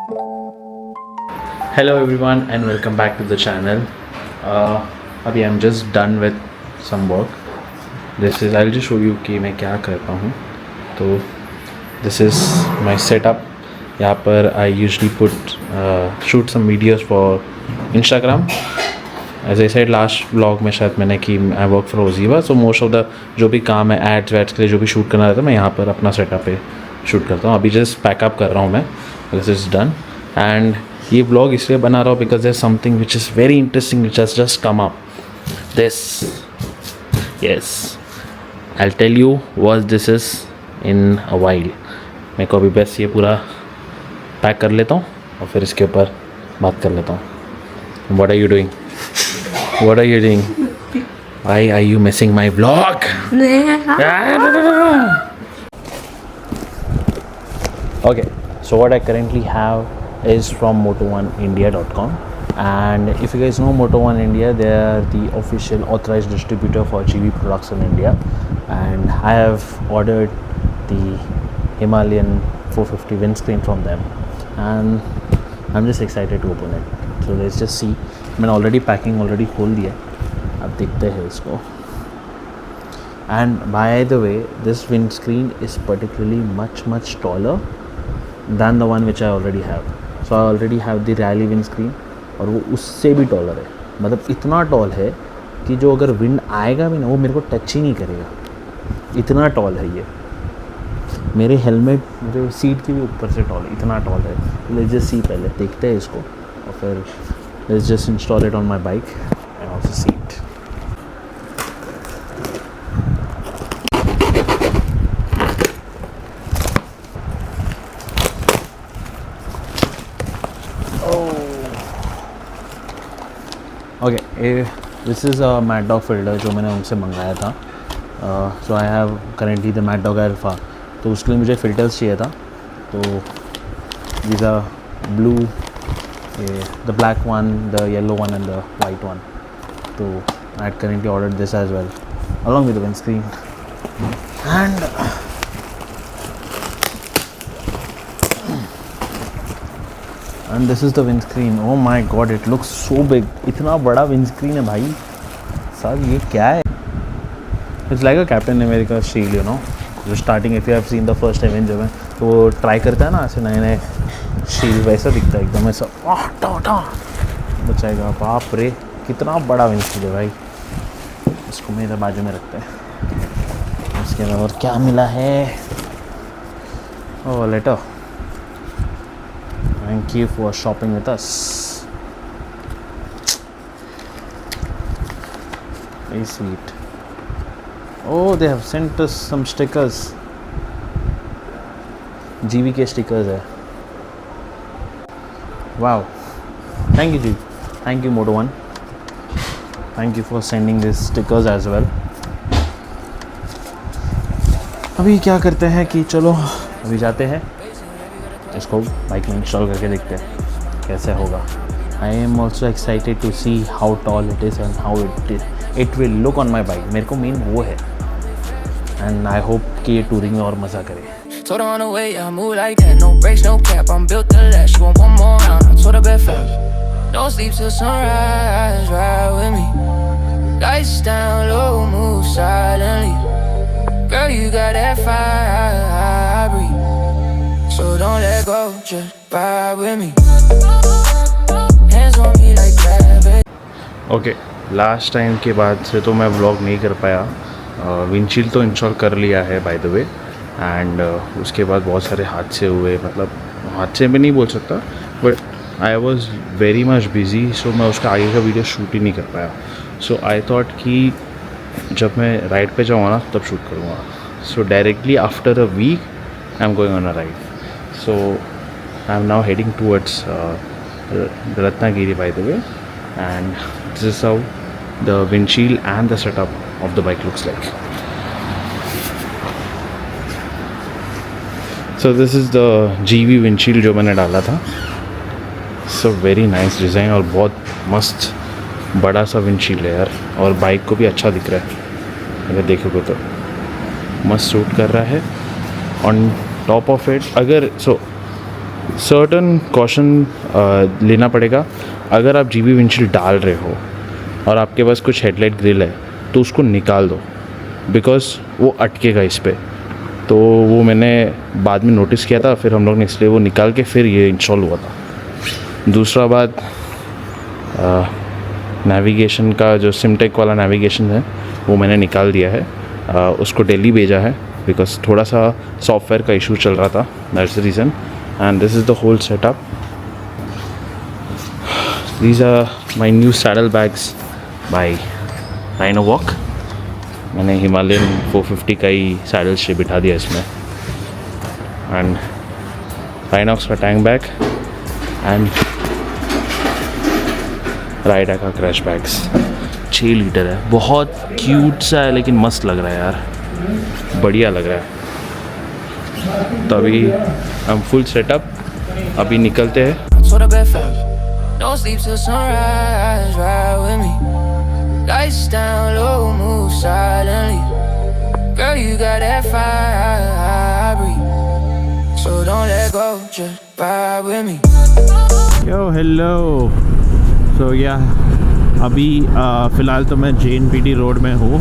Hello everyone and welcome back to the channel. अभी I'm just done with some work. I'll just show you कि मैं क्या करता हूँ. तो this is my setup. यहाँ पर I usually shoot some videos for Instagram. As I said last vlog में शायद मैंने कि I work for Oziva, so most of the जो भी काम है एड्स वैड्स के लिए जो भी शूट करना रहता है मैं यहाँ पर अपना सेटअप पे शूट करता हूँ. अभी जस्ट पैकअप कर रहा हूँ मैं. दिस इज़ डन एंड ये व्लॉग इसलिए बना रहा हूँ because there something which is very interesting which has just come up. This yes I will tell you what this is in a while. मेरे को अभी बस ये पूरा पैक कर लेता हूँ और फिर इसके ऊपर बात कर लेता हूँ. What are you doing? What are you doing? Why are you missing my vlog? Okay, so what I currently have is from Moto1India.com, and if you guys know Moto1 India, they are the official authorized distributor for GV products in India, and I have ordered the Himalayan 450 windscreen from them, and I'm just excited to open it. So let's just see. मैंने already packing already खोल दिया, अब देखते हैं इसको. And bye the way this wind screen is particularly much taller then the one which I already have. So I already have the rally wind screen और वो उससे भी टॉलर है. मतलब इतना टॉल है कि जो अगर विंड आएगा भी ना वो मेरे को टच ही नहीं करेगा, इतना टॉल है ये. मेरे हेलमेट मेरे सीट के भी ऊपर से टॉल है, इतना टॉल है. लेट्स जस्ट सी, पहले देखते हैं इसको और फिर let's just install it on my bike and also see it. Okay, this is a Mad Dog filter जो मैंने उनसे मंगाया था. So I have currently the Mad Dog Alpha. तो उसके लिए मुझे filters चाहिए था. तो these are blue, the black one, the yellow one and the white one. So I had currently ordered this as well along with the windscreen. And this is the windscreen. Oh my god, it looks so big. इतना बड़ा windscreen है भाई. Sir ये क्या है? It's like a Captain America shield, you know. जो starting if you have seen the first Avenger में तो वो ट्राई करता है ना ऐसे नए नए शील्ड, वैसा दिखता है एकदम ऐसा बचाएगा. बाप रे कितना बड़ा विंडशील्ड है भाई. इसको मेरे बाजू में रखते हैं. इसके बाद और क्या मिला है? Oh letter. Thank you for shopping with us. Very sweet. Oh they have sent us some stickers. GV के स्टिकर्स है. Wow, thank you Ji, thank you Moto1, thank you for sending these stickers as well. अभी क्या करते हैं कि चलो अभी जाते हैं इसको बाइक में इंस्टॉल करके देखते हैं कैसे होगा. I am also excited to see how tall it is and how it will look on my bike. मेरे को मेन वो है and I hope कि ये टूरिंग में और मज़ा करे. Told her on the way, I move like that. No brakes, no cap, I'm built to last. You want one more round, I told her bet fast. Don't sleep till sunrise, ride with me. Lights down low, move silently. Girl, you got that fire, I breathe. So don't let go, just ride with me. Hands on me like gravity. Okay, last time के बाद से तो मैं vlog नहीं कर पाया. Windshield तो install कर लिया है बाय द वे. एंड उसके बाद बहुत सारे हादसे हुए. मतलब हादसे में नहीं बोल सकता but I was very much busy. So मैं उसका आगे का वीडियो शूट ही नहीं कर पाया. सो आई थॉट कि जब मैं राइड पे जाऊँगा ना तब शूट करूँगा. So directly after a week I am going on a ride. So I am now heading towards Ratnagiri by the way. And this is how the windshield and the setup of the bike looks like. So this is the GV windshield जो मैंने डाला था. So very nice design और बहुत मस्त बड़ा सा windshield है यार. और बाइक को भी अच्छा दिख रहा है अगर देखोगे तो. मस्त सूट कर रहा है. ऑन टॉप ऑफ इट अगर सर्टन कॉशन लेना पड़ेगा। अगर आप जीबी विंडशील्ड डाल रहे हो और आपके पास कुछ हेडलाइट ग्रिल है तो उसको निकाल दो, बिकॉज़ वो अटकेगा इस पर। तो वो मैंने बाद में नोटिस किया था, फिर हम लोग ने इसलिए वो निकाल के फिर ये इंस्टॉल हुआ था। दूसरा बात, नेविगेशन का जो सिमटेक वाला नेविगेशन है वो मैंने निकाल दिया है, उसको दिल्ली भेजा है बिकॉज थोड़ा सा सॉफ्टवेयर का इशू चल रहा था, that's the reason. And this is the whole setup. These are my new saddle bags by Rhinowalk. मैंने हिमालयन 450 का ही सैडल से बिठा दिया इसमें। एंड राइनॉक्स का टैंक बैग एंड राइडा का क्रैश बैग्स। 6 लीटर है, बहुत क्यूट सा है लेकिन मस्त लग रहा है यार, बढ़िया लग रहा है। तो अभी हम फुल सेटअप, अभी निकलते हैं। Don't sleep till sunrise, ride with me. Lights down low, move silently. Girl, you got that fire, I breathe. So don't let go, just ride with me. Yo, hello. So yeah, अभी फ़िलहाल तो मैं JNPT road में हूँ।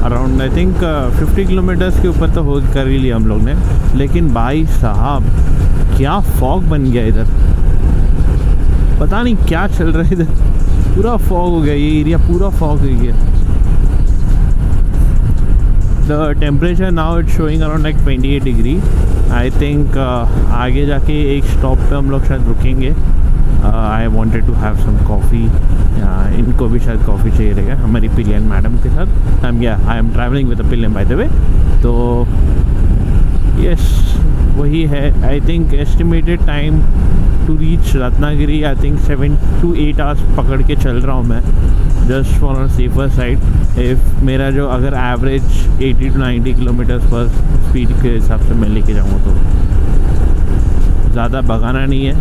Around I think 50 kilometres के ऊपर तो हो कर ही लिया हम लोग ने। लेकिन भाई साहब क्या फॉग बन गया इधर, पता नहीं क्या चल रहा है इधर, पूरा फॉग हो गया, ये एरिया पूरा फॉग हो गया। The temperature now it's showing around like 28 degree. I think आगे जाके एक स्टॉप पे हम लोग शायद रुकेंगे। I wanted to have some coffee, इनको भी शायद कॉफ़ी चाहिए रहेगा हमारी पिलियन मैडम के साथ। I am travelling with a pillion by the way. तो यस वही है। I think estimated time to reach Ratnagiri I think 7 to 8 hours पकड़ के चल रहा हूँ मैं, just for on safer side. If मेरा जो अगर एवरेज 80 to 90 किलोमीटर्स पर स्पीड के हिसाब से मैं लेके जाऊँगा तो ज़्यादा भगाना नहीं है,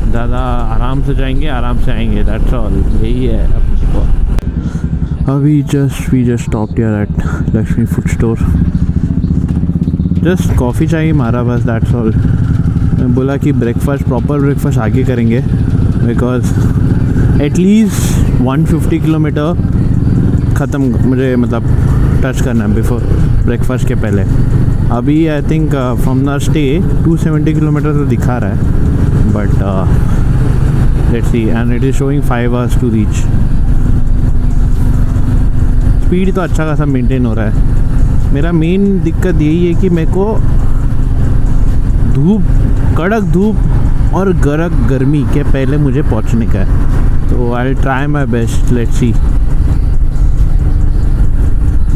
ज़्यादा आराम से जाएंगे, आराम से आएंगे, दैट्स ऑल। यही है अपने को। अभी we just stopped here at Lakshmi food store. Just coffee चाहिए हमारा, बस दैट्स ऑल। मैं बोला कि ब्रेकफास्ट, प्रॉपर ब्रेकफास्ट आगे करेंगे बिकॉज एटलीस्ट 150 किलोमीटर ख़त्म मुझे मतलब टच करना है बिफोर ब्रेकफास्ट के पहले। अभी I think from the stay 270 kilometre तो दिखा रहा है, but let's see. And it is showing 5 hours to reach. Speed तो अच्छा खासा मेंटेन हो रहा है। मेरा मेन दिक्कत यही है कि मेरे को धूप, कड़क धूप और गर्मी के पहले मुझे पहुंचने का है। तो I will try my best, let's see.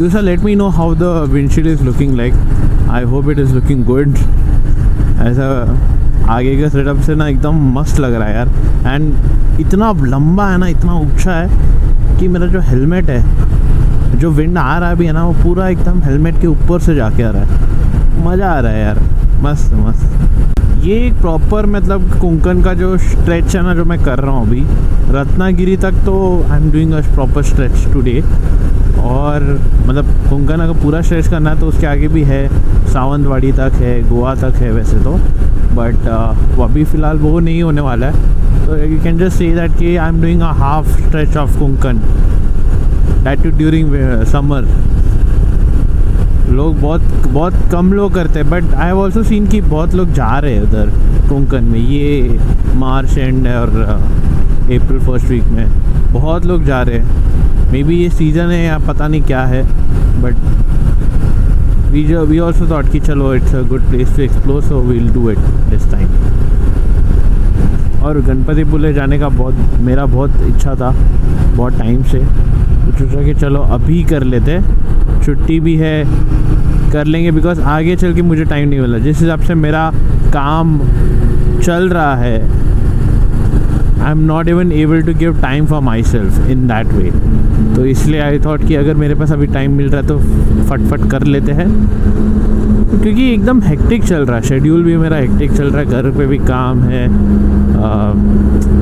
You sir, let me know how the windshield is looking like. I hope it is looking good. ऐसा आगे का सेटअप से ना एकदम मस्त लग रहा है यार। एंड इतना लंबा है ना, इतना ऊंचा है कि मेरा जो हेलमेट है, जो विंड आ रहा है भी है ना, वो पूरा एकदम हेलमेट के ऊपर से जाके आ रहा है। मज़ा आ रहा है यार, मस्त मस्त। ये एक प्रॉपर मतलब कोंकण का जो स्ट्रेच है ना, जो मैं कर रहा हूँ अभी रत्नागिरी तक, तो आई am doing a proper stretch today. और मतलब कोंकण अगर पूरा स्ट्रेच करना है तो उसके आगे भी है, सावंतवाड़ी तक है, गोवा तक है वैसे तो, बट वो अभी फ़िलहाल वो नहीं होने वाला है। तो you can just say that कि I am doing a half stretch of Konkan, that too during summer. लोग बहुत कम लोग करते हैं, but I have also seen कि बहुत लोग जा रहे हैं उधर कोंकण में। ये मार्च एंड और अप्रैल फर्स्ट वीक में बहुत लोग जा रहे हैं। मे बी ये सीज़न है या पता नहीं क्या है, बट वी ऑल्सो थॉट कि चलो it's a good place to explore, so we will do it this time. और गणपतिपुले जाने का मेरा बहुत इच्छा था बहुत टाइम से। तो सोचा कि चलो अभी कर लेते, छुट्टी भी है, कर लेंगे, बिकॉज आगे चल के मुझे टाइम नहीं मिला। जिस हिसाब से मेरा काम चल रहा है, I am not even able to give time for myself in that way. तो इसलिए आई थॉट कि अगर मेरे पास अभी टाइम मिल रहा है तो फटफट कर लेते हैं, क्योंकि एकदम हेक्टिक चल रहा है। शेड्यूल भी मेरा हेक्टिक चल रहा है, घर पे भी काम है,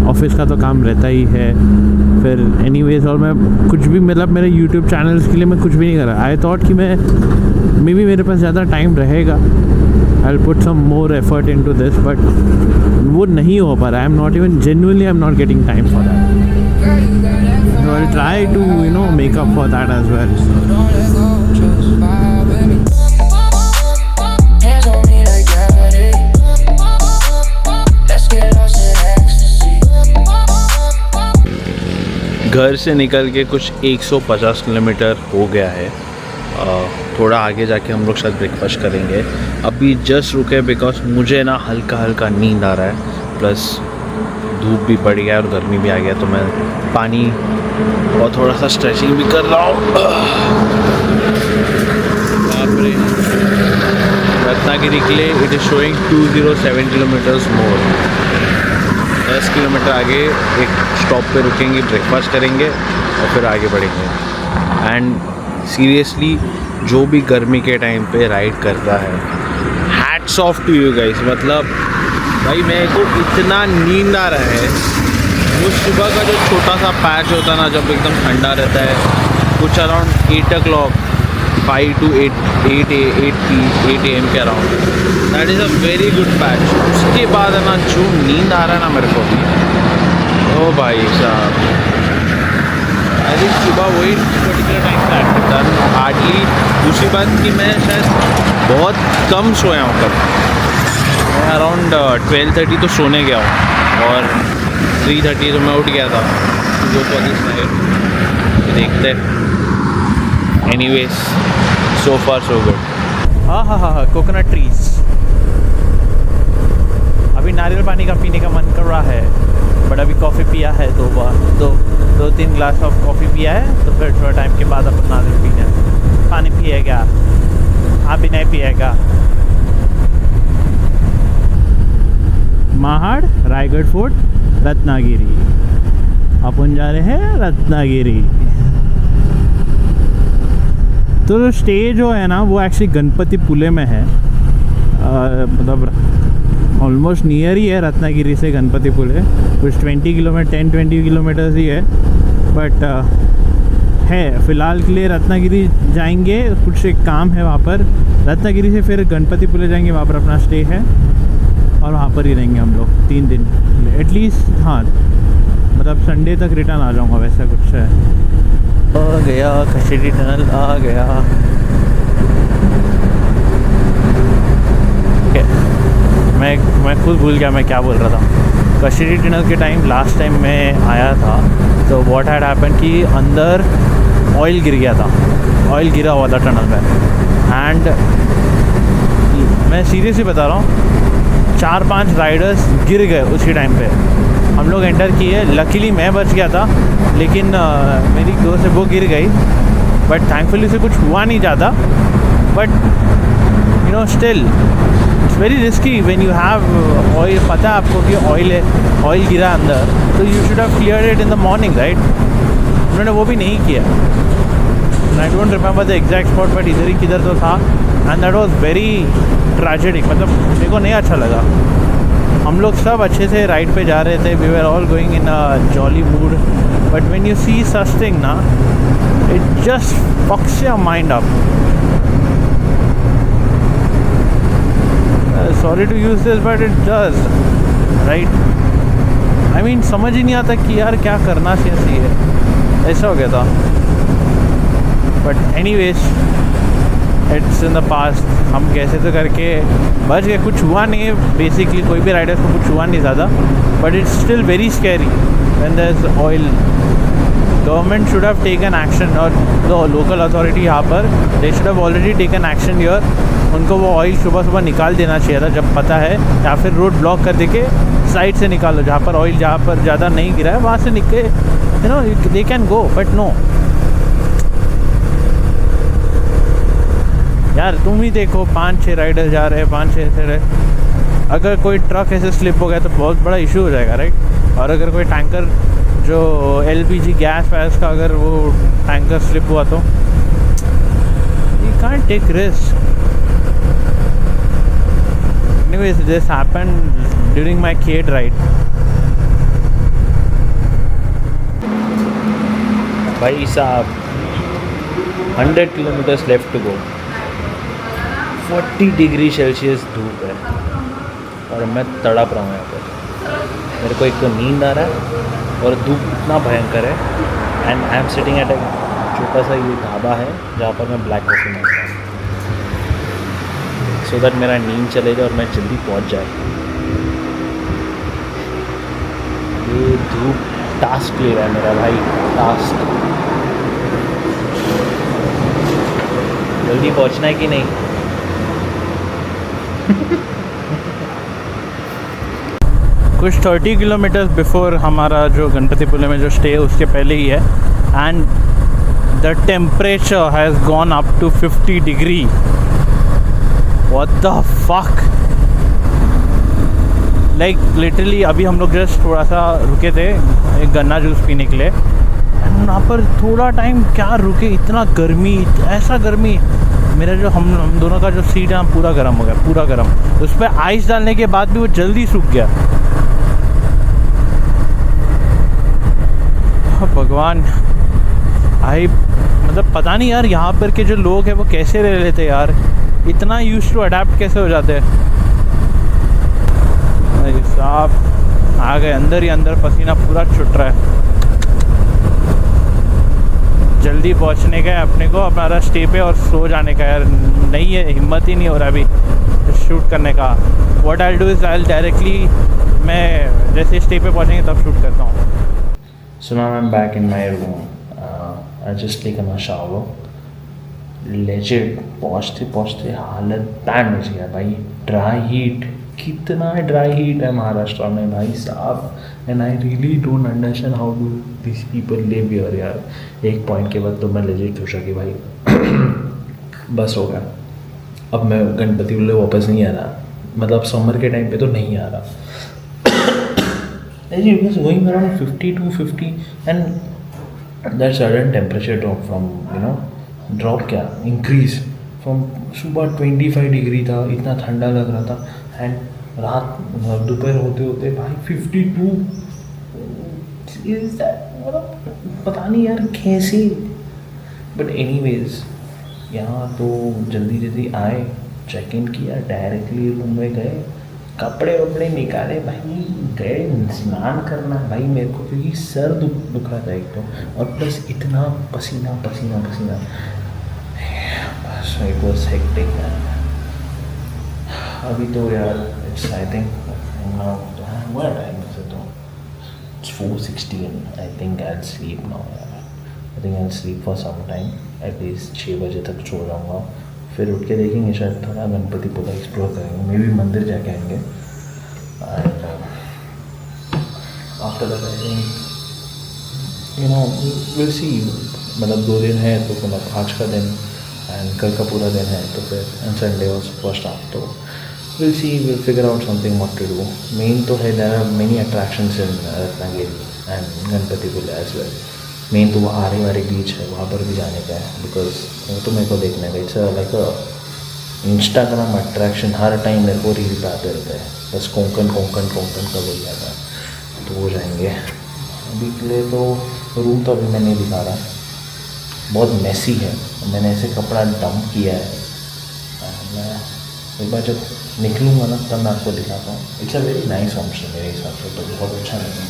ऑफिस का तो काम रहता ही है, फिर एनीवेज। और मैं कुछ भी मतलब मेरे यूट्यूब चैनल्स के लिए मैं कुछ भी नहीं कर रहा। आई थॉट कि मैं मे बी मेरे पास ज़्यादा टाइम रहेगा I'll put some more effort into this, but वो नहीं हो पा रहा. I'm not even genuinely I'm not getting time for that. So I'll try to make up for that as well. Don't let go, just vibe with me. Hands on me like gravity. Let's get lost in ecstasy. घर से निकल के कुछ 150 kilometre हो गया है. थोड़ा आगे जाके हम लोग शायद ब्रेकफास्ट करेंगे. अभी जस्ट रुके बिकॉज मुझे ना हल्का हल्का नींद आ रहा है, प्लस धूप भी बढ़ गया और गर्मी भी आ गया, तो मैं पानी और थोड़ा सा स्ट्रेचिंग भी कर रहा हूँ. बाप रे, रत्नागिरी के लिए it is showing 207 kilometres more. 10 kilometre आगे एक स्टॉप पे रुकेंगे, ब्रेकफास्ट करेंगे और फिर आगे बढ़ेंगे. एंड सीरियसली जो भी गर्मी के टाइम पे राइड करता है, hats off to you guys. मतलब भाई मेरे को इतना नींद आ रहा है. वो सुबह का जो छोटा सा पैच होता है ना, जब एकदम ठंडा रहता है, कुछ अराउंड 8 o'clock 5 to 8 AM के around, that is a very good patch. उसके बाद है ना जो नींद आ रहा है ना मेरे को, ओ भाई साहब, आई थिंक सुबह वही पर्टिकुलर टाइम पे एक्टिव था हार्डली. दूसरी बात कि मैं शायद बहुत कम सोया हूँ कल. मैं अराउंड 12:30 तो सोने गया हूँ और 3:30 तो मैं उठ गया था. जो देखते. एनीवेज, सो फार सो गुड. हाँ, कोकोनट ट्रीज. अभी नारियल पानी का पीने का मन कर रहा है, बट अभी कॉफ़ी पिया है 2-3 ग्लास ऑफ कॉफ़ी पिया है, तो फिर थोड़ा टाइम के बाद अपन नारियल पीने पानी पिएगा. आप भी नहीं पिएगा. महाड़, रायगढ़ फोर्ट, रत्नागिरी. अपन जा रहे हैं रत्नागिरी. तो स्टे जो है ना वो एक्चुअली गणपति पुले में है. मतलब ऑलमोस्ट नियर ही है रत्नागिरी से गणपति पुले. कुछ 10-20 किलोमीटर्स ही है, बट है फ़िलहाल के लिए रत्नागिरी जाएंगे. कुछ एक काम है वहाँ पर. रत्नागिरी से फिर गणपति पुले जाएंगे, वहाँ पर अपना स्टे है और वहाँ पर ही रहेंगे हम लोग 3 दिन एटलीस्ट. हाँ, मतलब संडे तक रिटर्न आ जाऊँगा, वैसा कुछ है. आ गया कशीरी टनल, आ गया. मैं खुद भूल गया मैं क्या बोल रहा था. कशीरी टनल के टाइम लास्ट टाइम मैं आया था, तो व्हाट हैड हैपन कि अंदर ऑयल गिर गया था. ऑयल गिरा हुआ था टनल में. एंड मैं सीरियसली बता रहा हूँ, 4-5 राइडर्स गिर गए उसी टाइम पे. हम लोग एंटर किए, लकीली मैं बच गया था, लेकिन मेरी दोस्त है वो गिर गई. बट थैंकफुली से कुछ हुआ नहीं ज़्यादा. But still it's very risky when you have oil. पता है आपको कि ऑयल गिरा अंदर, तो you should have clear it in the morning, right. उन्होंने वो भी नहीं किया. I don't remember the exact spot, but इधर ही किधर तो था. And that was very tragic. मतलब मेरे को नहीं अच्छा लगा. हम लोग सब अच्छे से राइड पे जा रहे थे, we were all going in a jolly mood, but when you see such thing ना, it just fucks your mind up. Sorry to use this, but it does, right. I mean समझ ही नहीं आता कि यार क्या करना चाहिए. ऐसा हो गया था. But anyways, it's in the past. हम कैसे तो करके बच गए. कुछ हुआ नहीं है बेसिकली, कोई भी राइडर्स को कुछ हुआ नहीं ज़्यादा, but it's still very scary when there is oil. Government should have taken action, और द लोकल अथॉरिटी यहाँ पर, they should have already taken action here. उनको वो ऑयल सुबह निकाल देना चाहिए था जब पता है, या फिर रोड ब्लॉक कर दे के साइड से निकालो. जहाँ पर ऑयल जहाँ पर ज़्यादा नहीं गिरा है वहाँ से निकले, they can go, but no. यार तुम ही देखो, 5-6 राइडर जा रहे हैं, 5-6 से रहे. अगर कोई ट्रक ऐसे स्लिप हो गया तो बहुत बड़ा इशू हो जाएगा, राइट. और अगर कोई टैंकर जो LPG गैस वैस का अगर वो टैंकर स्लिप हुआ तो you can't take risk. Anyways, this happened during my ked ride. भाई साहब, 100 kilometres left to go. 40 degree Celsius धूप है और मैं तड़प रहा हूँ यहाँ पर। मेरे को एक तो नींद आ रहा है और धूप इतना भयंकर है। And I am sitting at a छोटा सा ये ढाबा है जहाँ पर मैं ब्लैक कॉफ़ी मांगता हूँ, सो दैट मेरा नींद चले जाए और मैं जल्दी पहुँच जाए। ये धूप टास्क ले रहा है मेरा भाई, टास्क। जल्दी पहुँचना है कि नहीं? कुछ 30 किलोमीटर्स बिफोर हमारा जो गणपतिपुले में जो स्टे है उसके पहले ही है। And the temperature has gone up to 50 degree. What the fuck, like literally अभी हम लोग जस्ट थोड़ा सा रुके थे एक गन्ना जूस पीने के लिए। एंड वहाँ पर थोड़ा टाइम क्या रुके, इतना गर्मी, ऐसा गर्मी। मेरा जो हम दोनों का जो सीट है पूरा गर्म हो गया, पूरा गर्म। उस पर आइस डालने के बाद भी वो जल्दी सूख गया। भगवान, मतलब पता नहीं यार यहाँ पर के जो लोग हैं वो कैसे रह लेते यार, इतना यूज्ड टू अडेप्ट कैसे हो जाते हैं। साहब आ गए अंदर ही अंदर, पसीना पूरा छुट रहा है। जल्दी पहुंचने का है अपने को हमारा स्टे पे और सो जाने का यार, नहीं है, हिम्मत ही नहीं हो रहा अभी शूट करने का। What I do is I directly, मैं जैसे स्टे पे पहुंचेंगे तब शूट करता हूँ। So now I'm back in my room. I just taken a shower. Legit पहुँचते हालत बैंड हो गया भाई। ड्राई हीट, कितना ड्राई हीट है महाराष्ट्र में भाई साहब। And I really don't understand how do this people live here यार। एक पॉइंट के बाद तो मैं लेजिट खुश कि भाई बस हो गया, अब मैं गणपतिपुले वापस नहीं आ रहा। मतलब समर के टाइम पे तो नहीं आ रहा। It was going around 50 to 50 and that sudden temperature drop from, drop क्या, increase from सुबह 25 डिग्री था, इतना ठंडा लग रहा था। एंड रात दोपहर होते होते भाई 52 इज दैट, पता नहीं यार कैसे। बट एनीवेज यहाँ तो जल्दी आए, चेक इन किया, डायरेक्टली रूम में गए, कपड़े वपड़े निकाले भाई, गए स्नान करना भाई मेरे को, क्योंकि सर दुख रहा था एक तो, और प्लस इतना पसीना बस इट वॉज हेक्टिक। अभी तो यार इट्स आई थिंक हुआ टाइम से तो 4:16। I think I sleep now यार। I think I sleep for some time, at least 6 बजे तक सो जाऊँगा। फिर उठ के देखेंगे, शायद थोड़ा गणपतिपुला एक्सप्लोर करेंगे, मे बी मंदिर जाके आएंगे। And after that I think will see, मतलब 2 दिन है तो मतलब आज का दिन एंड कल का पूरा दिन है तो फिर and Sunday was first half, तो will see, will figure out something what to do. Main तो है there are many attractions in Ratnagiri and Ganpatipule as well. Main तो वो आरे वारे बीच है, वहाँ पर भी जाने का है, बिकॉज वो तो मेरे को देखने का, it's like a Instagram attraction. Her time मेरे को रील पे आते रहता है, बस कोंकण का वही आता है, तो वो जाएंगे। अभी के लिए तो रूम तो अभी मैं नहीं दिखा रहा, बहुत मैसी है, मैंने ऐसे कपड़ा डंप किया है। मैं एक बार जब निकलूँगा ना तब मैं आपको दिखाता हूँ। It's a very nice home stay मेरे हिसाब से, तो बहुत अच्छा लगेगा,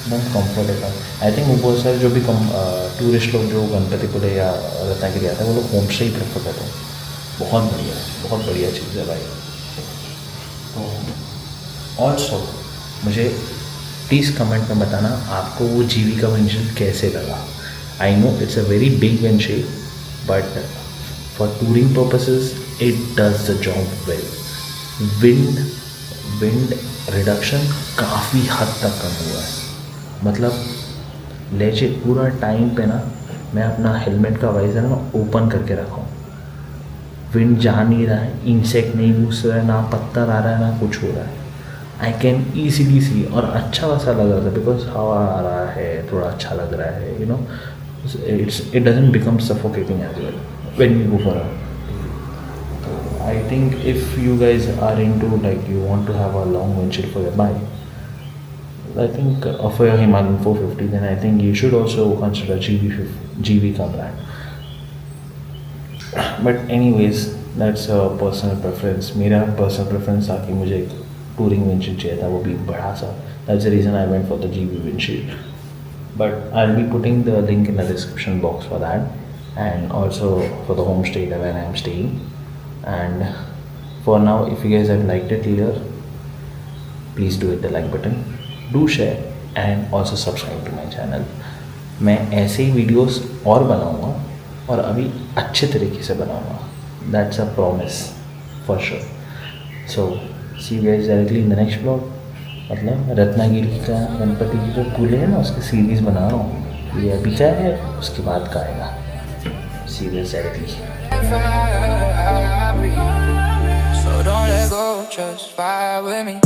एकदम कम्फर्टेबल। आई थिंक वो बहुत सारे जो भी टूरिस्ट लोग जो गणपतिपुले या रत्नागिरी आते हैं वो लोग होम स्टे ही प्रेफर करते हैं। बहुत बढ़िया चीज़ है भाई। तो ऑल्सो मुझे प्लीज़ कमेंट में बताना आपको वो जीवी का विंडशील्ड कैसे लगा। I know it's a very big windshield, but for touring purposes it does the job well. Wind reduction काफ़ी हद तक कम हुआ है, मतलब लेजिट पूरा टाइम पे ना मैं अपना हेलमेट का वाइजर ना ओपन करके रखा हूँ। विंड जा नहीं रहा है, इंसेक्ट नहीं घुस रहा है, ना पत्थर आ रहा है, ना कुछ हो रहा है। आई कैन ईजीली सी, और अच्छा वैसा लग रहा था बिकॉज हवा आ रहा है, थोड़ा अच्छा लग रहा है, it doesn't become suffocating as well when you go for a. I think if you guys are into, like, you want to have a long windshield for your bike, I think for your Himalayan 450, then I think you should also consider GV का brand. But anyways, that's a personal preference. मेरा personal preference था कि मुझे touring windshield चाहिए था, वो भी बड़ा सा. That's the reason I went for the GV windshield. But I'll be putting the link in the description box for that, and also for the homestay where I'm staying. And for now, if you guys have liked it here, please do hit the like button, do share, and also subscribe to my channel. मैं ऐसे ही videos और बनाऊंगा और अभी अच्छे तरीके से बनाऊंगा. That's a promise for sure. So see you guys directly in the next vlog. मतलब रत्नागिरी का गणपति की जो पूले है ना, उसकी सीरीज़ बना रहा हूँ. ये अभी क्या है, उसके बाद का आएगा. Serious directly. So don't let go, just fire with me.